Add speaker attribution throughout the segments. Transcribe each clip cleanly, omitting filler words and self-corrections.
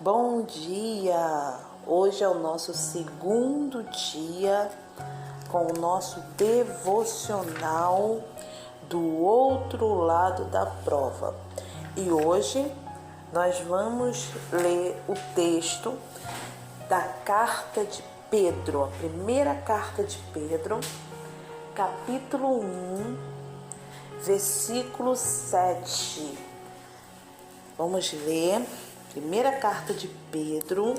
Speaker 1: Bom dia! Hoje é o nosso segundo dia com o nosso devocional do outro lado da prova. E hoje nós vamos ler o texto da carta de Pedro, a primeira carta de Pedro, capítulo 1, versículo 7. Vamos ler. Primeira carta de Pedro,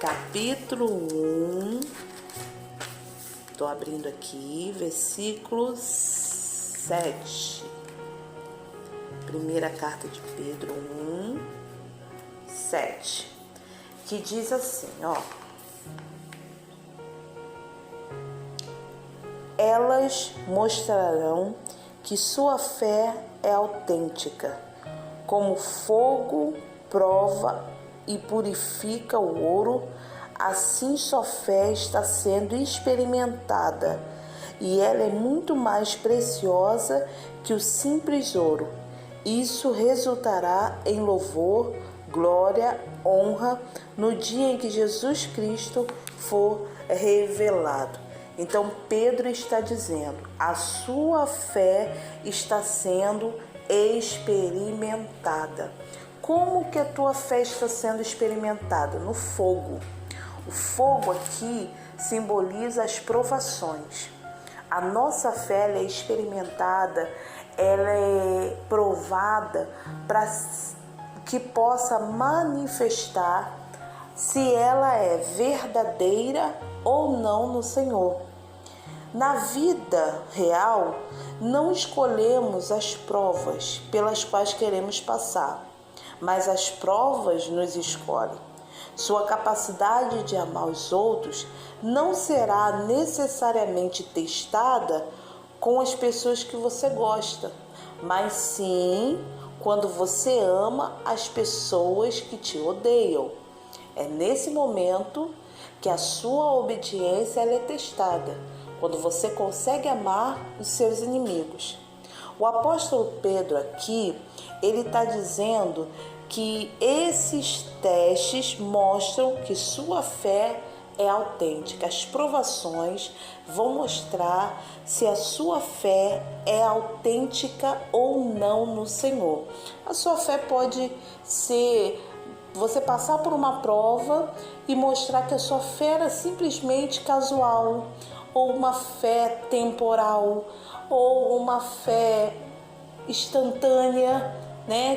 Speaker 1: capítulo 1, estou abrindo aqui, versículo 7. Primeira carta de Pedro 1, 7, que diz assim, Elas mostrarão que sua fé é autêntica, como fogo prova e purifica o ouro, assim sua fé está sendo experimentada, e ela é muito mais preciosa que o simples ouro. Isso resultará em louvor, glória, honra no dia em que Jesus Cristo for revelado. Então Pedro está dizendo, a sua fé está sendo experimentada. Como que a tua fé está sendo experimentada? No fogo. O fogo aqui simboliza as provações. A nossa fé é experimentada, ela é provada para que possa manifestar se ela é verdadeira ou não no Senhor. Na vida real, não escolhemos as provas pelas quais queremos passar, mas as provas nos escolhem. Sua capacidade de amar os outros não será necessariamente testada com as pessoas que você gosta, mas sim quando você ama as pessoas que te odeiam. É nesse momento que a sua obediência é testada, quando você consegue amar os seus inimigos. O apóstolo Pedro aqui, ele está dizendo que esses testes mostram que sua fé é autêntica. As provações vão mostrar se a sua fé é autêntica ou não no Senhor. A sua fé pode ser você passar por uma prova e mostrar que a sua fé era simplesmente casual, ou uma fé temporal, ou uma fé instantânea,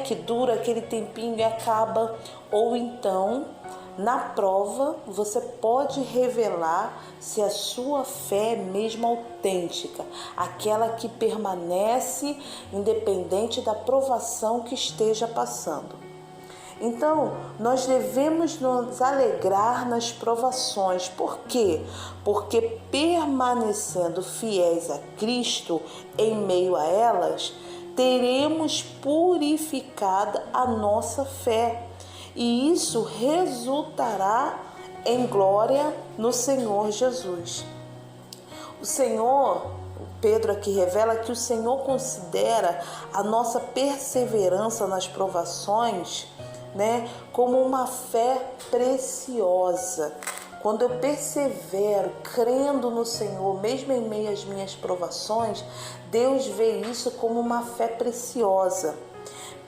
Speaker 1: que dura aquele tempinho e acaba. Ou então, na prova, você pode revelar se a sua fé é mesmo autêntica, aquela que permanece independente da provação que esteja passando. Então, nós devemos nos alegrar nas provações. Por quê? Porque permanecendo fiéis a Cristo em meio a elas, teremos purificada a nossa fé. E isso resultará em glória no Senhor Jesus. O Senhor, Pedro aqui revela que o Senhor considera a nossa perseverança nas provações, como uma fé preciosa. Quando eu persevero crendo no Senhor, mesmo em meio às minhas provações, Deus vê isso como uma fé preciosa.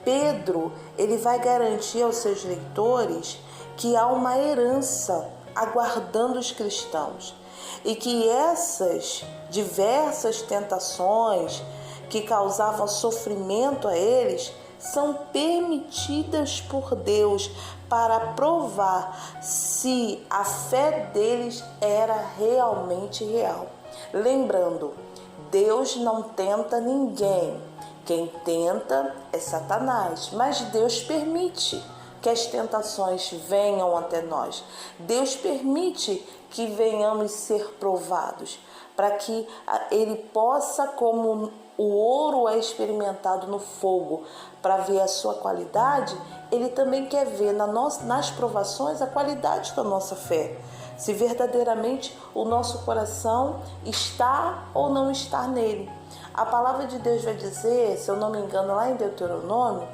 Speaker 1: Pedro, ele vai garantir aos seus leitores que há uma herança aguardando os cristãos e que essas diversas tentações que causavam sofrimento a eles são permitidas por Deus para provar se a fé deles era realmente real. Lembrando, Deus não tenta ninguém. Quem tenta é Satanás, mas Deus permite que as tentações venham até nós. Deus permite que venhamos ser provados, para que Ele possa, como o ouro é experimentado no fogo, para ver a sua qualidade, Ele também quer ver nas provações a qualidade da nossa fé. Se verdadeiramente o nosso coração está ou não está nele. A palavra de Deus vai dizer, se eu não me engano, lá em Deuteronômio,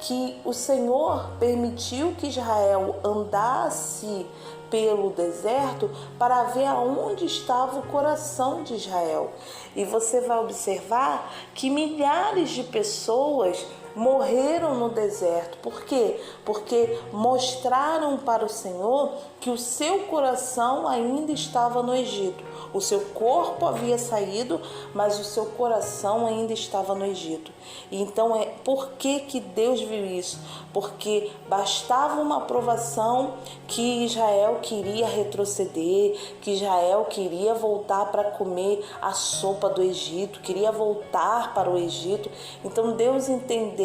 Speaker 1: que o Senhor permitiu que Israel andasse pelo deserto para ver aonde estava o coração de Israel. E você vai observar que milhares de pessoas morreram no deserto. Por quê? Porque mostraram para o Senhor que o seu coração ainda estava no Egito. O seu corpo havia saído, mas o seu coração ainda estava no Egito. Então, por que Deus viu isso? Porque bastava uma aprovação que Israel queria retroceder, que Israel queria voltar para comer a sopa do Egito, queria voltar para o Egito. Então, Deus entendeu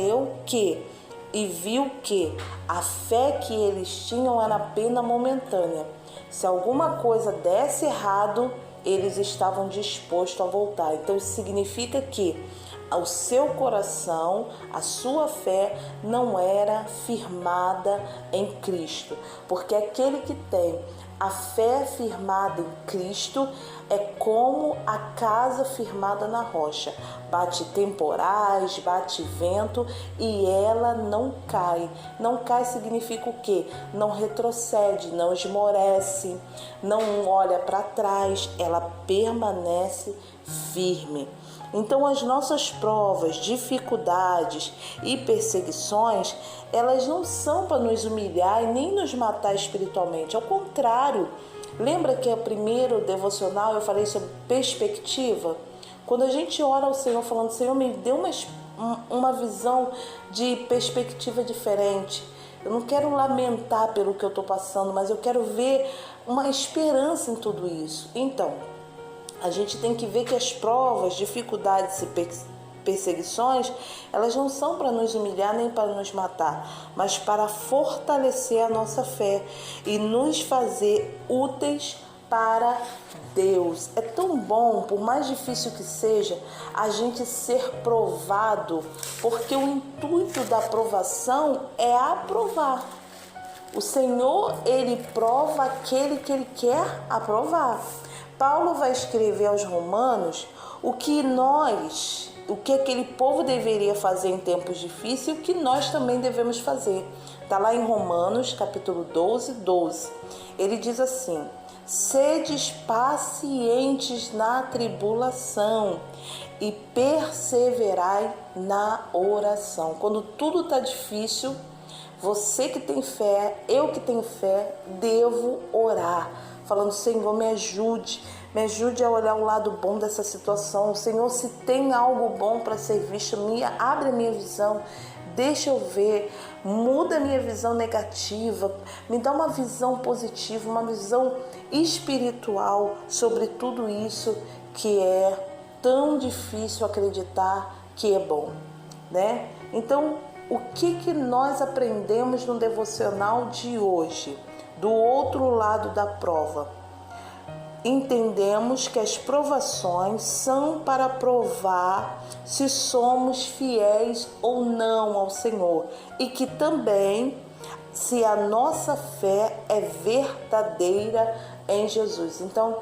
Speaker 1: e viu que a fé que eles tinham era apenas momentânea. Se alguma coisa desse errado, eles estavam dispostos a voltar. Então isso significa que o seu coração, a sua fé não era firmada em Cristo, porque aquele que tem a fé firmada em Cristo é como a casa firmada na rocha. Bate temporais, bate vento e ela não cai. Não cai significa o quê? Não retrocede, não esmorece, não olha para trás, ela permanece firme. Então as nossas provas, dificuldades e perseguições, elas não são para nos humilhar e nem nos matar espiritualmente. Ao contrário, lembra que no primeiro devocional eu falei sobre perspectiva? Quando a gente ora ao Senhor falando, Senhor, me dê uma visão de perspectiva diferente. Eu não quero lamentar pelo que eu estou passando, mas eu quero ver uma esperança em tudo isso. Então, a gente tem que ver que as provas, dificuldades e perseguições, elas não são para nos humilhar nem para nos matar, mas para fortalecer a nossa fé e nos fazer úteis para Deus. É tão bom, por mais difícil que seja, a gente ser provado, porque o intuito da provação é aprovar. O Senhor, Ele prova aquele que Ele quer aprovar. Paulo vai escrever aos Romanos o que aquele povo deveria fazer em tempos difíceis e o que nós também devemos fazer. Está lá em Romanos, capítulo 12. Ele diz assim: sedes pacientes na tribulação e perseverai na oração. Quando tudo está difícil, você que tem fé, eu que tenho fé, devo orar, falando, Senhor, me ajude a olhar o lado bom dessa situação. Senhor, se tem algo bom para ser visto, abre a minha visão, deixa eu ver, muda a minha visão negativa, me dá uma visão positiva, uma visão espiritual sobre tudo isso que é tão difícil acreditar que é bom, né? Então, o que nós aprendemos no devocional de hoje? Do outro lado da prova, entendemos que as provações são para provar se somos fiéis ou não ao Senhor e que também se a nossa fé é verdadeira em Jesus. Então,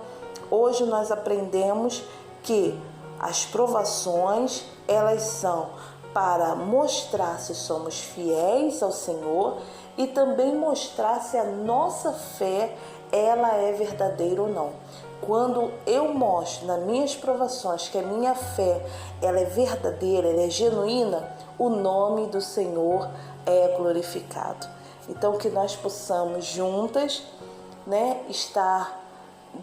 Speaker 1: hoje nós aprendemos que as provações, elas são para mostrar se somos fiéis ao Senhor e também mostrar se a nossa fé ela é verdadeira ou não. Quando eu mostro nas minhas provações que a minha fé ela é verdadeira, ela é genuína, o nome do Senhor é glorificado. Então que nós possamos juntas, né, estar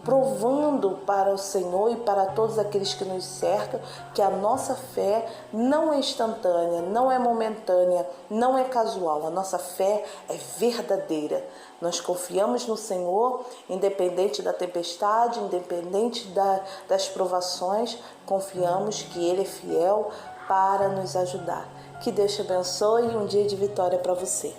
Speaker 1: provando para o Senhor e para todos aqueles que nos cercam que a nossa fé não é instantânea, não é momentânea, não é casual. A nossa fé é verdadeira. Nós confiamos no Senhor, independente da tempestade, independente das provações, confiamos que Ele é fiel para nos ajudar. Que Deus te abençoe e um dia de vitória para você.